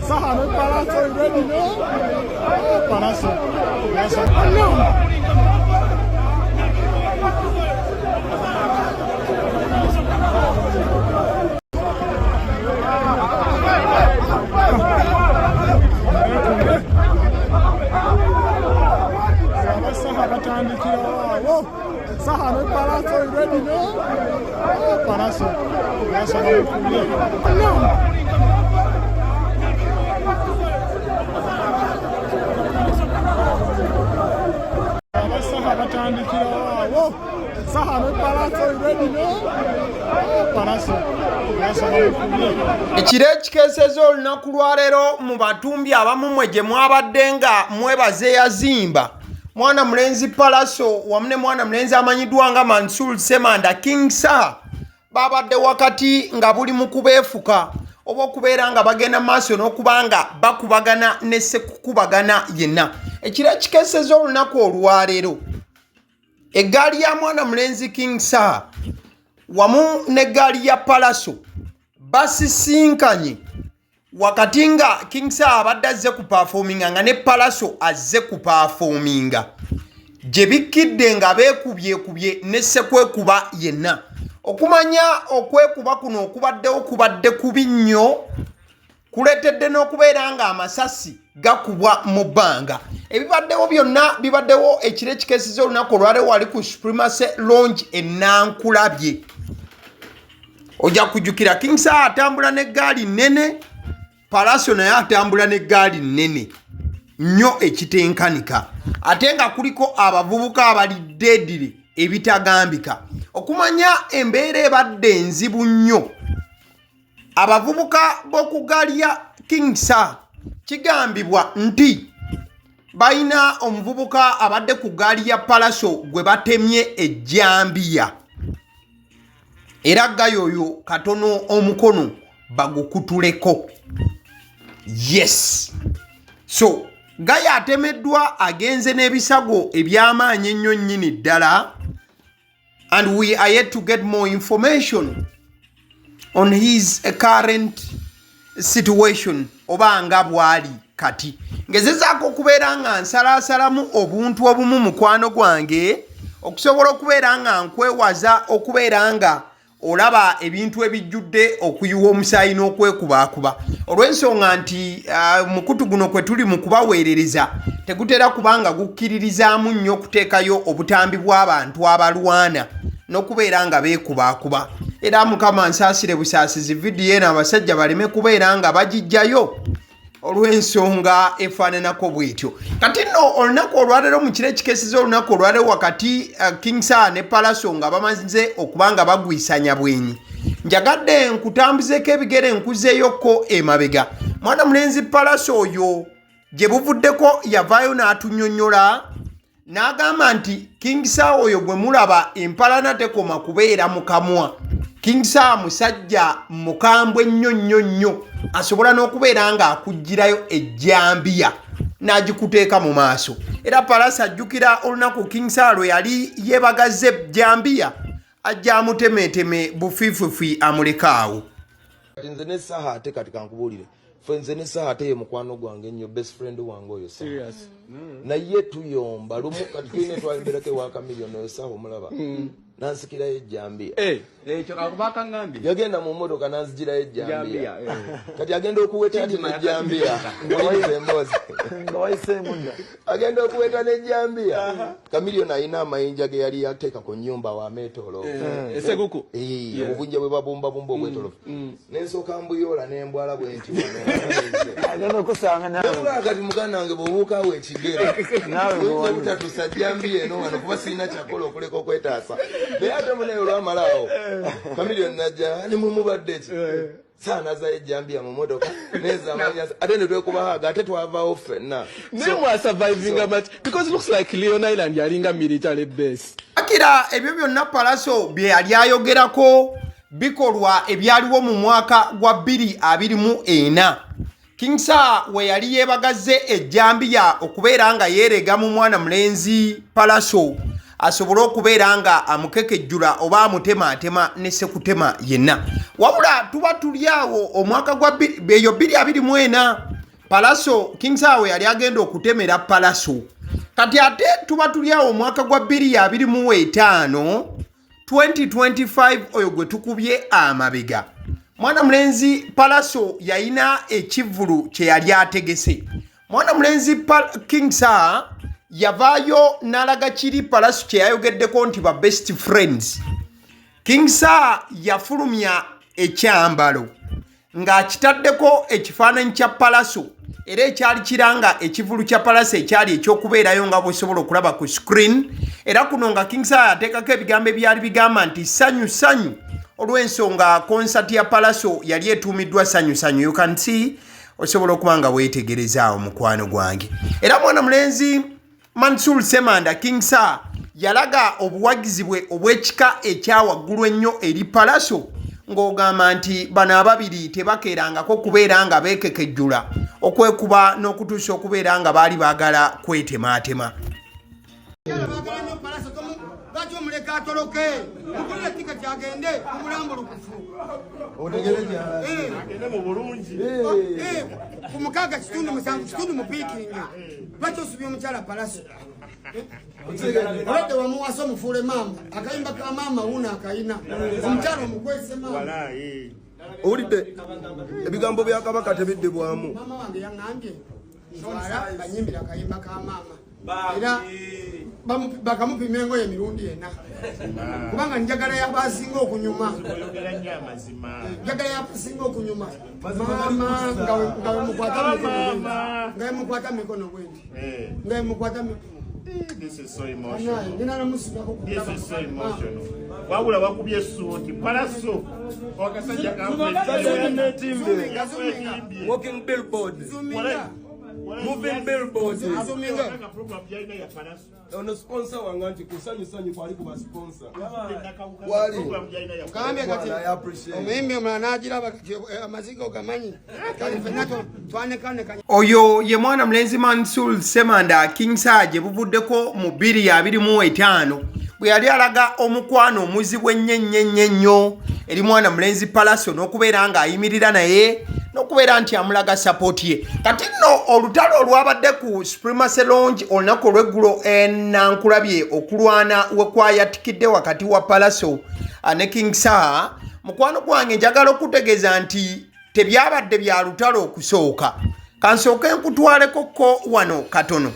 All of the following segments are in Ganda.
Saha no Pallaso ready no? Pallaso. Yes, no. Saha no Pallaso ready no? Pallaso. Yes, no. Saha no Pallaso ready no? Pallaso. Yes, no. Ekiro ekikeeseza olunaku lwa leero mu batumbi abamu mwe gye mwabadde nga mwebaze yazimba mwana mulenzi Pallaso wamu ne mwana mulenzi amanyiddwa nga Mansour Semanda King Saha babadde wakati nga buli mu kubeefuka oba okubeera nga bagenda maaso n'okuba nga bakubagana ne ssekukubagana yenna. Ekiro ekikeeseza olunaku olwaleero eggaali ya mwana mulenzi King Saha wamu n'eggaali ya Pallaso basisinkanye wakati nga King Saha abadde azze ku performinga nga ne Pallaso azze ku performinga gye bikkidde nga beekubyekubye ne ssekwekuba yenna. Okumanya okwekuba kuno okubadde kubi nnyo kuleetedde n'okubeera nga amasasi gakubwa mu bbanga. Ebibaddewo byonna bibaddewo ekiro ekikeeseza olunaku olwaleero wali ku Supremacy Lounge e Nankulabye. Ojja kujjukira King Saha atambula n'eggaali nnene, Pallaso naye atambula n'eggaali nnene nnyo ekitenkanika, ate nga kuliko abavubuka abalidde edire ebitagambika. Okumanya embeera ebadde enzibu nnyo, abavubuka b'oku ggaali ya King Saha kigambibwa nti balina omuvubuka abadde ku ggaali ya Pallaso gwe batemye ejjambiya, era ggayo oyo katono omukono bagukutuleko. Yes, so gaya atemeddwa agenze n'ebisago eby'amaanyi ennyo nnyini ddala, and we are yet to get more information on his current situation oba nga bwali kati. Ngezezaako okubeera nga nsalaasalamu obuntu obumu mukwano gwange okusobola okubeera nga nkwewaza okubeera nga olaba ebintu ebijjudde okuyiwa omusaayi n'okwekubaakuba olw'ensonga nti mukutu guno kwe tuli mu kubaweerereza tegutera kubanga gukkiririzaamu nnyo okuteekayo obutambi bw'abantu abalwana n'okubeera nga beekubaakuba. Era Mukama nsaasire busaasizi vidiyo eno abasajja baleme kubeera nga bagijjayo olw'ensonga efaananako bw'etyo. Kati nno olunaku olwaleero mu kiro ekikeeseza olunaku olwaleero wakati King Saha ne Pallaso nga bamaze okuba nga bagwisanya bwenyi, njagadde nkutambuzeeko ebigere nkuzeeyoko emabega. Mwana mulenzi Pallaso oyo gye buvuddeko yavaayo n'atunnyonnyola n'agamba nti King Saha oyo gwe mulaba empalana tekoma kubeera mu kamwa. King Saha musajja mukambwe nnyo nnyo nnyo, asobola n'okubeera nga akuggyirayo ejjambiya n'agikuteeka mu maaso. Era Pallaso ajjukira olunaku King Saha lwe yali yeebagazza ejjambiya ajja amutemeeteme bufiifufi amulekaawo. Nze ne Saha ate kati kankubuulire, ffe nze ne Saha ate ye mukwano gwange nnyo, best friend wange oyo Saha. Naye tuyomba lumu kati tuyina twayimberako ewa Kamiliyoni oyo Saha omulaba nansikirayo ejjambiya. Ekyo kakubaka ngambi yagenda mu mmotoka nanzigirayo ejjambiya. Kati agenda okuweta ati n'ejjambiya ng'oyise emboozi agenda okuweta n'ejjambiya. Kamiliyoni alina amayinja ge yali yateeka ku nnyumba wa meetolo esekuku obubunja bwe babumbabumba obwetolofu n'ensooka mbuyoola n'embwala bwenti agenda okusanga nawe kati muganda wange bw'obuukaawo ekigere nawe butatuusa jjambiya eno wano kuba sirina kyakola okuleka okwetaasa naye ate munaye olwamalaawo Kamiliyoni najja ne mumubadde ki Saha nazayo ejjambiya mu motoka neza amanyasa ate ne twekubahaga ate twavaawo ffenna. Name was surviving much because it looks like Leon Island yalinga military base. Akira ebyo byonna Pallaso bye yali ayogerako bikolwa ebyaliwo mu mwaka gwa 2024. King Saha we yali yeebagazze ejjambiya okubeera nga yeerega mu mwana mulenzi Pallaso asobole okubeera nga amukekejjula oba amutemaatema ne sekutema yenna. Wabula tuba tuli awo omwaka gwa 2024 Pallaso King Saha yali agenda okutemera Pallaso kati ate tuba tuli awo omwaka gwa 2025 2025 oyo gwe tukubye amabega mwana mulenzi Pallaso yayina ekivulu kye yali ategese mwana mulenzi King Saha yavaayo n'alaga kiri Pallaso kye yayogeddeko nti ba best friends. King Saha yafulumya ekyambalo ng'akitaddeko ekifaananyi kya Pallaso era ekyali kiranga ekivulu kya Pallaso ekyali ekyokubeerayo nga bw'osobola okulaba ku screen era kuno nga King Saha yateekako ebigambo ebyali bigamba nti sanyu olw'ensonga konsati ya Pallaso yali etuumiddwa sanyu. You can see osobola okuba nga weetegerezaawo mukwano gwange era mwana mulenzi Mansour Semanda King Saha yalaga obuwagizi bwe obw'ekika ekyawaggulu ennyo eri Pallaso ng'ogamba nti bano ababiri tebakeerangako kubeera nga beekekejjula okwekuba n'okutuusa okubeera nga baali baagala kwetemaatema. Lwaki omuleka atoloke mukulira tiketi agende omulambo lukufu agende mu bulungi ku mukaaga kitundu musanvu kitundu mu piikingi lwaki osubye omukyala Pallaso olwadde wamuwasa omufuule maama akayimba ka maama wuuna akayina omukyala omukwese maama owulidde ebigambo bya kabaka tebiddibwamu maama wange yaŋŋambye twala banyimbira akayimba ka maama era bakamupima engoye emirundi ena kubanga njagala yabasinga okunyuma njagala yabasinga okunyuma maama nga wemukwata mikono bwendi nga wemukwata This is so emotional. This is so emotional. Wabula wakubye suuti Pallaso okasajja kampeni walking billboard moving billboards ono sponsor wange nti kusanyusanyu kwali kuba sponsor wali kambye kati omuyimbi omulala n'agiraba kati amaziga ogamanyi kale fennato twanekane oyo ye mwana mulenzi Mansour Semanda King Saha gye buvuddeko mu 2025 bwe yali alaga omukwano omuzibu ennyo eri mwana mulenzi Pallaso n'okubeera ng'ayimirira naye n'okubeera nti amulaga support ye kati nno olutalo olwabadde ku Supremacy Lounge olunaku olw'eggulo enankulabye okulwana wekwayatikidde wakati wa Pallaso ne King Saha mukwano gwange njagala okutegeeza nti tebyabadde bya lutalo okusooka kansooke nkutwaleko ko wano katono.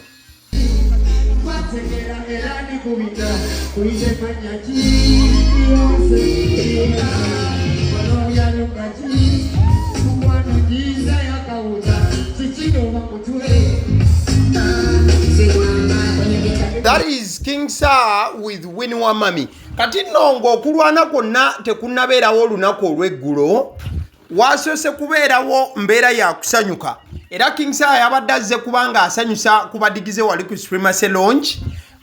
That is King Saha with Winnie Wamami. Kati nno ng'okulwana kwonna tekunnabeerawo olunaku olw'eggulo wasoose kubeerawo mbeera ya kusanyuka era King Saha yabadde azze kubanga asanyusa kubadigize wali ku Supremacy Lounge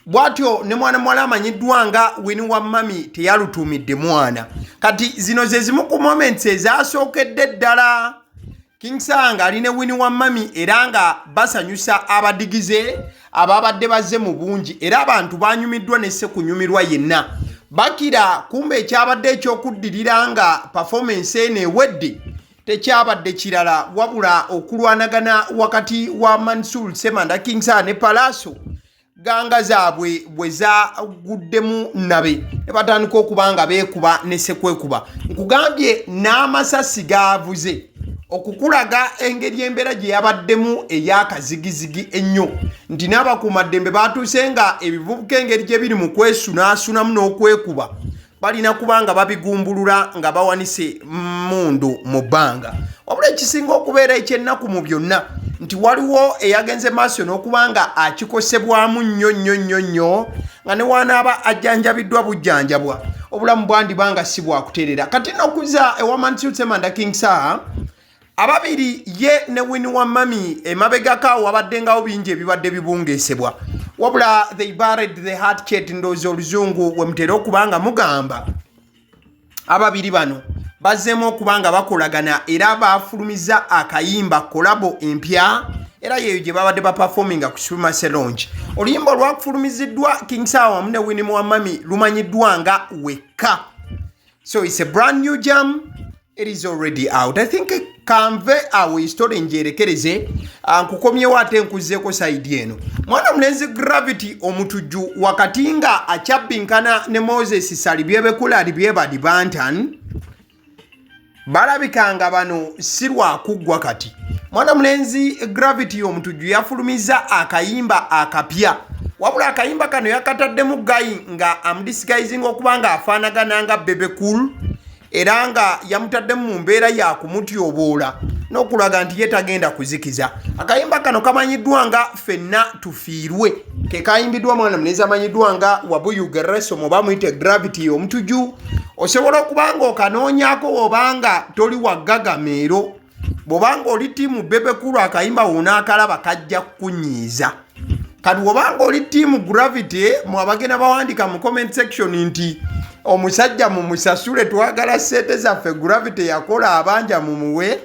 bw'atyo ne mwana muwala amanyiddwa nga Winnie Wamami teyalutuumidde mwana kati zino ze zimu ku moments ezasookedde ddala King Saha ng'ali ne Winnie Wamami era nga basanyusa abadigize ababadde bazze mu bungi era abantu banyumiddwa nesse kunyumirwa yenna bakira kumbe ekyabadde ekyokuddirira nga performance eno ewedde tekyabadde kirala wabula okulwanagana wakati wa Mansour Semanda King Saha ne Pallaso ganga zaabwe bwe zaguddemu nabe ne batandika okuba nga beekuba ne sekwekuba nkugambye n'amasasi gaavuze okukulaga engeri embeera gye yabaddemu ey'akazigizigi ennyo nti n'abakuumaddembe baatuuse nga ebivubuka engeri gye biri mu kwesunaasunamu n'okwekuba balina kuba nga babigumbulula nga bawanise mundu mu bbanga wabula ekisinga okubeera ekyennaku mu byonna nti waliwo eyagenze maaso n'okuba nga akikosebwamu nnyo nga ne wanaaba ajjanjabiddwa bujjanjabwa obulamu bwandibanga si bwakuteerera kati n'okuza ewa Mansour Semanda King Saha ababiri ye ne Winnie Wamami emabegako awo wabaddengawo bingi ebibadde bibungeesebwa wabula they buried the heart chat ndowooza oluzungu we mutera okubanga mugamba ababiri bano bazzeemu okubanga bakolagana era bafulumiza akayimba kolabo empya era yeyo gye babadde baperforminga ku Supremacy Lounge oluyimba olwakufulumiziddwa King Saha wamu ne Winnie Wamami lumanyiddwa nga Wekka so it's a brand new jam It is already out. I think kanve awo story njerekereze nkukomyewo ate nkuzzeko side eno. Mwana mulenzi Gravity omutuju wakati nga achabbinkana ne Moses Salibyebekula alibyebadi bantan balabikanga bano sirwa kuggwa kati. Mwana mulenzi Gravity omutuju yafulumiza akayimba akapya. Wabula akayimba kano yakataddemu gayi nga amdisguising okubanga afaanagana nga Bebe Cool era nga yamutaddemu mu mbeera ya kumutyoboola n'okulaga nti ye tagenda kuzikiza. Akayimba kano kamanyiddwa nga Ffenna Tufiirwe, ke kayimbiddwa mwana mulenzi amanyiddwa nga Wabuyu Gereso oba muyite Gravity omutuju. Osobola okubanga okanoonyako obanga toli waggagameero, bw'obanga oli ttiimu Bebe Cool akayimba wonaakalaba kajja kukunyiiza. Kati obanga oli ttiimu Gravity mwabagenda bawandika mu comment section nti omusajja mu musasule twagala sente zaffe Gravity yakola abanja mu muwe,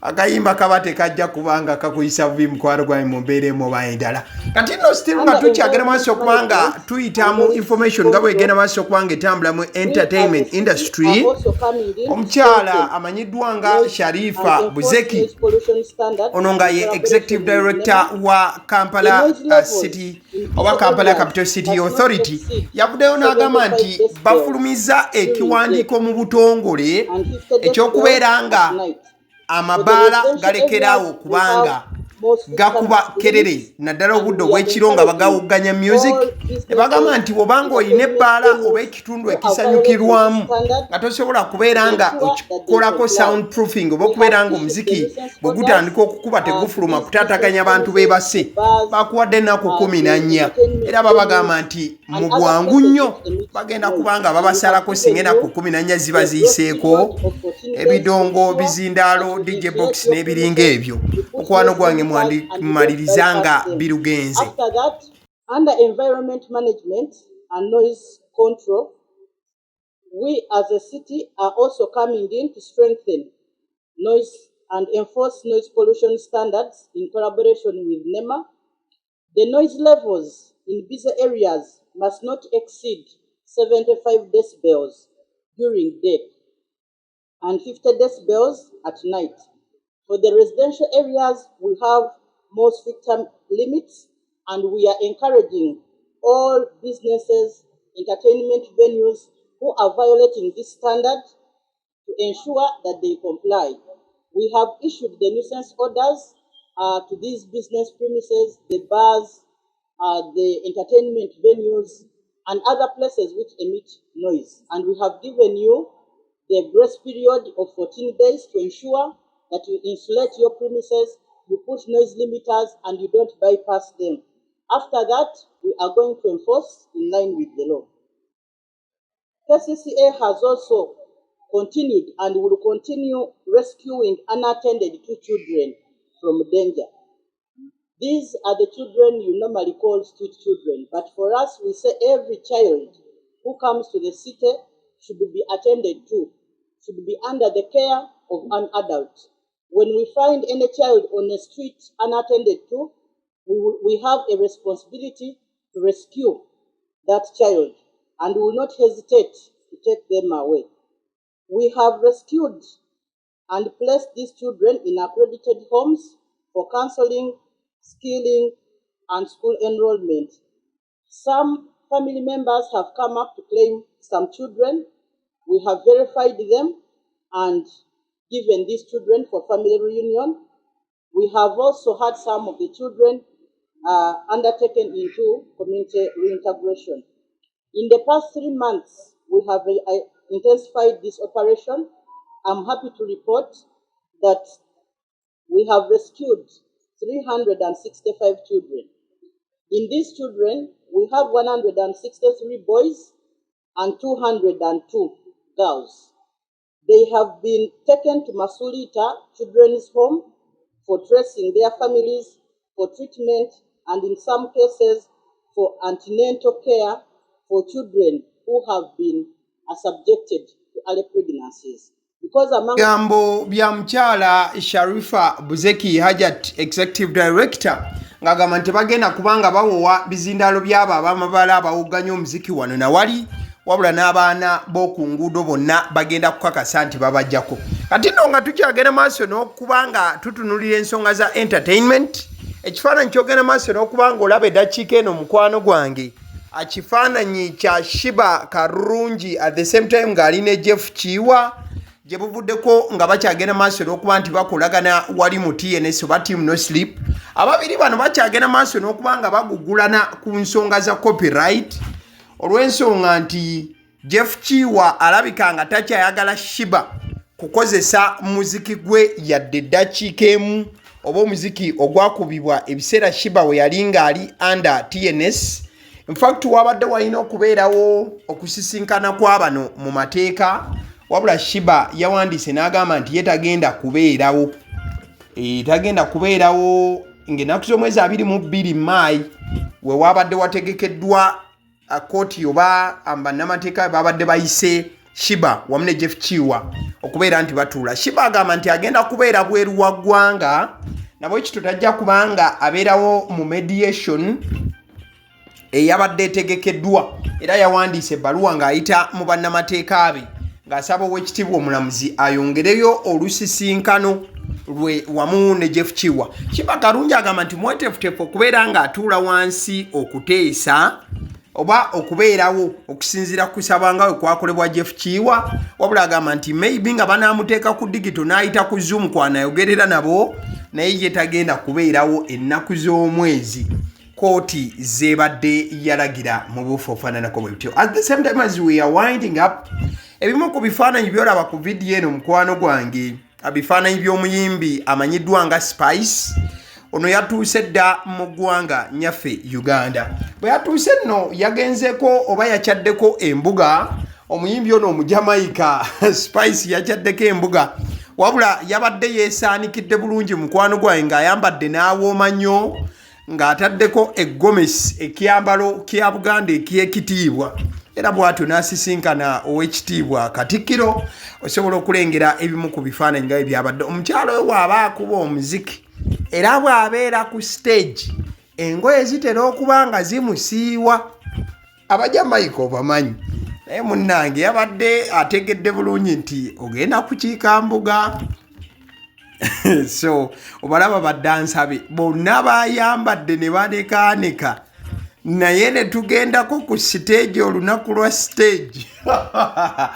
akayimba kaba tekajja kubanga kakuyisa bubi mukwano gwawe mu mbeera emu oba endala. Kati no still nga tukyagenda maaso okubanga tuyitamu information nga bwegenda maaso okubanga etambula mu entertainment industry. Omukyala amanyiddwa nga Sharifa Buzeki ono nga ye executive director wa Kampala City oba Kampala Capital City Authority yavuddeyo n'agamba nti bafulumiza ekiwandiiko mu butongole ekyokubeera nga amabaala galekerawo kubanga gakuba kerere naddala obudde obw'ekiro nga bagawuganya music. Ne bagamba nti obanga olina ebbaala oba ekitundu ekisanyukirwamu nga tosobola kubeera nga okikolako soundproofing oba okubeera nga omuziki bwe gutandika okukuba tegufuluma kutaataganya abantu beebase, bakuwadde ennaku 14 era babagamba nti mu bwangu nnyo bagenda kubanga babasalako singa ennaku 14 ziba ziyiseeko ebidongo bizindaalo DJ box n'ebiringa ebyo. Okwano gwange mmalirizanga birugenze. After that, under environment management and noise control, we as a city are also coming in to strengthen noise and enforce noise pollution standards in collaboration with NEMA. The noise levels in busy areas must not exceed 75 decibels during day and 50 decibels at night. For the residential areas, we have more stricter limits, and we are encouraging all businesses, entertainment venues who are violating this standard to ensure that they comply. We have issued the nuisance orders to these business premises, the bars, the entertainment venues, and other places which emit noise. And we have given you the grace period of 14 days to ensure that you insulate your premises, you put noise limiters, and you don't bypass them. After that, we are going to enforce in line with the law. KCCA has also continued and will continue rescuing unattended 2 children from danger. These are the children you normally call street children, but for us, we say every child who comes to the city should be attended to, should be under the care of an adult. When we find any child on the street unattended to, we have a responsibility to rescue that child, and we will not hesitate to take them away. We have rescued and placed these children in accredited homes for counseling, skilling, and school enrollment. Some family members have come up to claim some children. We have verified them and given these children for family reunion. We have also had some of the children undertaken into community reintegration. In the past 3 months, we have intensified this operation. I'm happy to report that we have rescued 365 children. In these children, we have 163 boys and 202 girls. They have been taken to Masulita Children's Home for tracing their families, for treatment, and in some cases for antenatal care for children who have been subjected to early pregnancies. Gambo bya mchala Sharifa Buzeki Hajat Executive Director ngagamba nti bagenda kubanga bawowa bizindalo byaba abamabala abawuganya omuziki wano na wali wabula n'abaana b'oku nguudo bonna bagenda kukakasa nti babajjako. kati nno nga tukyagenda maaso n'okuba nga tutunulira ensonga za entertainment ekifaananyi kyogenda maaso n'okuba nga olaba eddakiika eno mukwano gwange ekifaananyi kya Shiba Karungi at the same time ng'ali ne Jeff Kiwa gye buvuddeko nga bakyagenda maaso n'okuba nti bakolagana wali mu TNS oba team no sleep ababiri bano bakyagenda maaso n'okuba nga bagugulana ku nsonga za copyright olw'ensonga nti Jeff Kiwa alabika nga takyayagala Shiba kukozesa muziki gwe yadde eddakiika emu oba omuziki ogwakubibwa ebiseera Shiba we yali ng'ali under TNS. In fact wabadde walina okubeerawo okusisinkana kwa bano mu mateeka wabula Shiba yawandiise n'agamba nti ye tagenda kubeerawo ng'ennaku z'omwezi 22 Maayi we wabadde wategekeddwa kooti oba bannamateeka babadde bayise Shiba wamu ne Jeff Kiwa okubeera nti batuula. Shiba agamba nti agenda kubeera bweru wa ggwanga nabwe ekito tajja kubanga abeerawo mu mediation eyabadde etegekeddwa era yawandiise ebbaluwa ng'ayita mu bannamateeka be ng'asaba Oweekitiibwa Omulamuzi ayongereyo olusisinkano lwe wamu ne Jeff Kiwa. Shiba Karungi agamba nti mweteefuteefu okubeera ng'atuula wansi okuteesa oba okubeerawo okusinziira ku kusaba we kwakolebwa Jeff Kiwa wabula agamba nti maybe nga banaamuteeka ku digito n'ayita ku Zoom kwanayogerera nabo naye ye tagenda kubeerawo ennaku z'omwezi kooti zebadde yalagira mu buufu ofaananako bwe bityo. At the same time as we are winding up ebimu ku bifaananyi byolaba ku vidiyo eno mukwano gwange ebifaananyi by'omuyimbi amanyiddwa nga Spice ono yatuuse dda mu ggwanga nyaffe Uganda. Bwe yatuuse nno yagenzeko oba yakyaddeko embuga omuyimbi ono omujamaika Spice yakyaddeko embuga wabula yabadde yeesaanikidde bulungi mukwano gwange ng'ayambadde n'awooma nnyo ng'ataddeko eggomesi ekyambalo kya Buganda eky'ekitiibwa era bw'atyo n'asisinkana Oweekitiibwa Katikkiro osobola okulengera ebimu ku bifaananyi nga ebyabadde. Omukyalo we bw'aba akuba omuziki era bw'abeera ku stage engoye zitera okuba nga zimusiiwa abajamaika obamanyi naye munnange yabadde ategedde bulungi nti ogenda kukiika mbuga so obalaba baddansa be bonna bayambadde ne banekaaneka naye ne tugendako ku stage olunaku lwa stage. I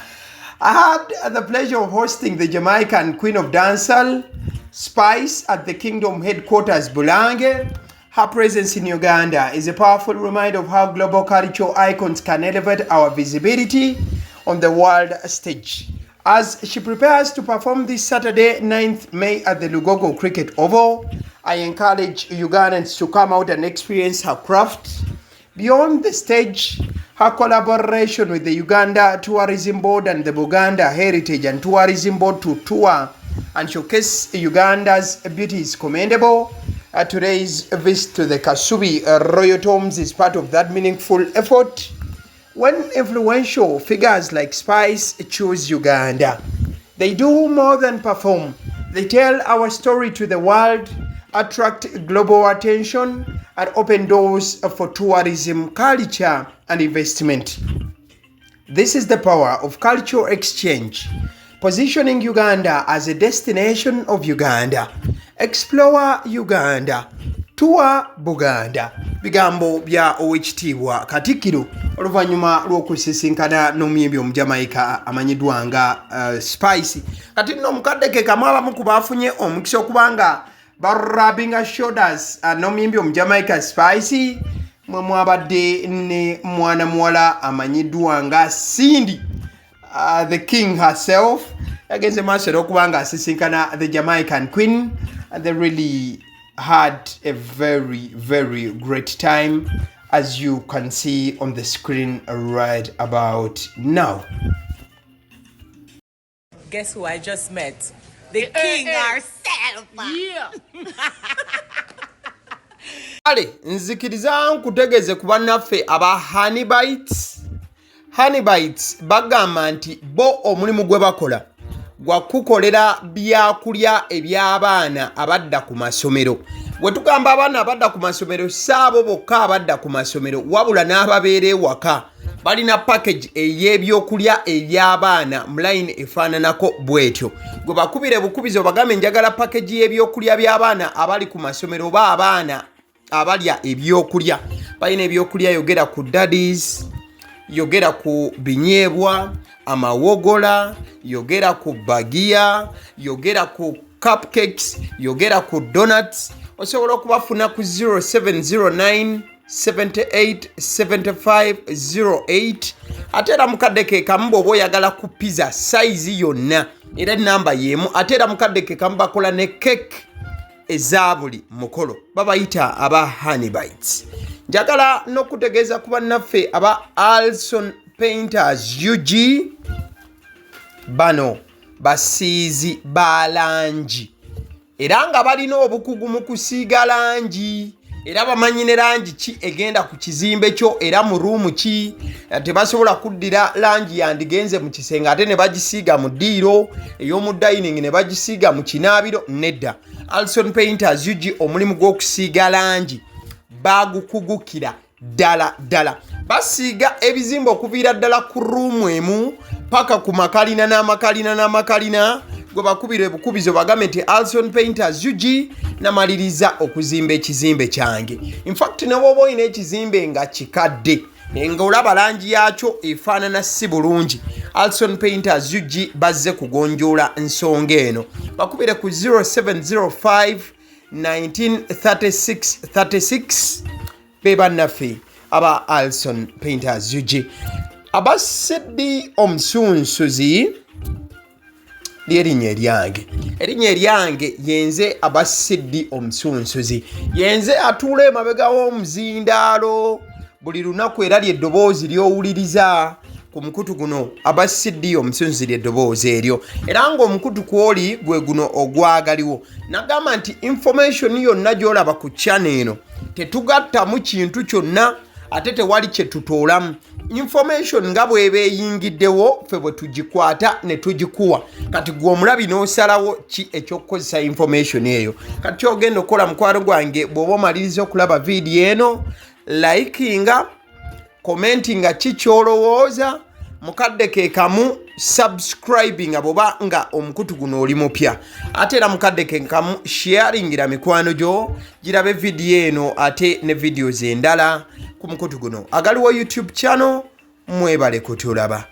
had the pleasure of hosting the Jamaican Queen of Dancehall Spice at the Kingdom headquarters Bulange. Her presence in Uganda is a powerful reminder of how global cultural icons can elevate our visibility on the world stage. As she prepares to perform this Saturday, 9th May at the Lugogo Cricket Oval, I encourage Ugandans to come out and experience her craft. Beyond the stage, her collaboration with the Uganda Tourism Board and the Buganda Heritage and Tourism Board to tour and showcase Uganda's beauty is commendable. Today's visit to the Kasubi Royal Tombs is part of that meaningful effort. When influential figures like Spice choose Uganda, they do more than perform. They tell our story to the world, attract global attention, and open doors for tourism, culture, and investment. This is the power of cultural exchange, positioning Uganda as a destination of Uganda. Explore Uganda, tour Buganda. Bigambo bya Oweekitiibwa Katikkiro oluvannyuma lw'okusisinkana n'omuyimbi omujamaika amanyiddwa nga Spice. Kati nno omukadde ke kamu abamu ku baafunye omukisa okubanga barabinga shoulders n'omuyimbi omujamaika Spice mwe mwabadde ne mwana muwala amanyiddwa nga Cindy, the king herself. Yagenze maaso era okubanga asisinkana the Jamaican Queen, and they really had a very, very great time, as you can see on the screen right about now. Guess who I just met? The king herself. Yeah. Ale nzikiriza nkutegeze ku bannaffe aba Honey Bites bagamba nti bo omulimu gwe bakola gwa kukolera byakulya eby'abaana abadda ku masomero. Bwe tugamba abaana abadda ku masomero saabo bokka abadda ku masomero wabula n'ababeera ewaka balina package ey'ebyokulya eby'abaana mu line efaananako bwetyo. Gwe bakubire bukubizo bagambe njagala package y'ebyokulya by'abaana abali ku masomero oba abaana abalya ebyokulya. Balina ebyokulya yogera ku daddies, yogera ku binyeebwa, amawogola, yogera ku bagiya, yogera ku cupcakes, yogera ku donuts. Osobola okubafuna ku 0709 787508 ate era mukadde ke kamu bw'oba oyagala ku pizza size yonna era namba y'emu. Ate era mukadde ke kamu bakola ne cake eza buli mukolo babayita aba honey bites. Njagala n'okutegeeza ku bannaffe aba Alson Painters UG, bano basiizi ba langi era nga balina obukugu mu kusiiga langi era bamanyi ne langi ki egenda ku kizimbe kyo era mu ruumu ki. Tebasobola kuddira langi yandigenze mu kisenge ate ne bagisiiga mu ddiiro ey'omu dining ne bagisiiga mu kinaabiro. Nedda, Alson Painters UG omulimu gw'okusiiga langi bagukugukira ddala. Basiiga ebizimbe okuviira ddala ku ruumu emu paka ku makalina n'amakalina. Gwe bakubire bukubizo bagambe nti Alson Painters UG namaliriza okuzimba ekizimbe kyange. In fact ne bw'oba olina ekizimbe nga kikadde nga olaba langi yaakyo efaanana si bulungi, Alson Painters UG bazze kugonjoola nsonga eno. Bakubire ku 0705 193636 be bannaffe aba Alson Painters UG. Aba Sidi Omusunsuzi lyerinnya eryange yenze aba Sidi Omusunsuzi, yenze atuula emabega w'omuzindaalo buli lunaku era ly'eddoboozi ly'owuliriza ku mukutu guno. Aba Sidi Omusunsuzi ly'eddoboozi eryo era ng'omukutu kwoli gwe guno ogwagaliwo. Nagamba nti information yonna gy'olaba ku channel eno tetugattamu kintu kyonna ate tewali kye tutoolamu. Information nga bw'eba eyingiddewo ffe bwe tugikwata ne tugikuwa. Kati gwe omulabi n'osalawo ki eky'okukozesa information eyo. Kati ky'ogenda okukola mukwano gwange bw'oba omaliriza okulaba vidiyo eno, likinga, commentinga ki ky'olowooza, mukadde ke kamu subscribinga bw'oba nga omukutu guno oli mupya. Ate era mukadde ke kamu sharingira mikwano gyo girabe vidiyo eno ate ne videos endala ku mukutu guno. Agaliwo YouTube channel, mwebale kutulaba.